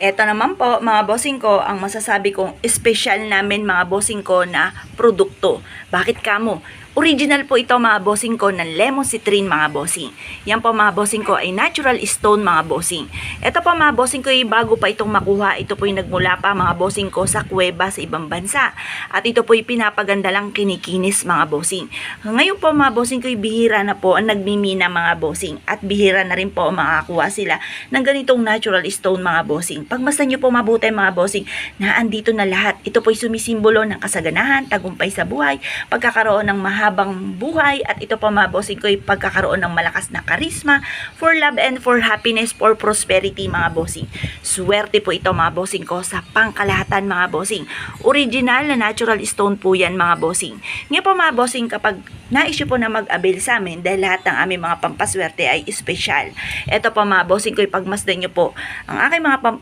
Eto naman po mga bossing ko, ang masasabi kong espesyal namin mga bossing ko na produkto. Bakit kamo? Original po ito mga bossing ko ng lemon citrine mga bossing. Yan po mga bossing ko ay natural stone mga bossing. Ito po mga bossing ko ay bago pa itong makuha. Ito po ay nagmula pa mga bossing ko sa kuweba sa ibang bansa. At ito po ay pinapaganda lang kinikinis mga bossing. Ngayon po mga bossing ko ay bihira na po ang nagmimina mga bossing. At bihira na rin po makakuha sila ng ganitong natural stone mga bossing. Pagmasdan nyo po mabuti mga bossing na andito na lahat. Ito po ay sumisimbolo ng kasaganahan, tagumpay sa buhay, pagkakaroon ng mahabang buhay, at ito po mga bossing ko ay pagkakaroon ng malakas na karisma, for love and for happiness, for prosperity mga bossing. Swerte po ito mga bossing ko sa pangkalahatan mga bossing. Original na natural stone po yan mga bossing. Ngayon po mga bossing, kapag na-issue po na mag-avail sa amin dahil lahat ng aming mga pampaswerte ay espesyal. Ito po mga bossing ko ay pagmasdan nyo po ang aking mga pampaswerte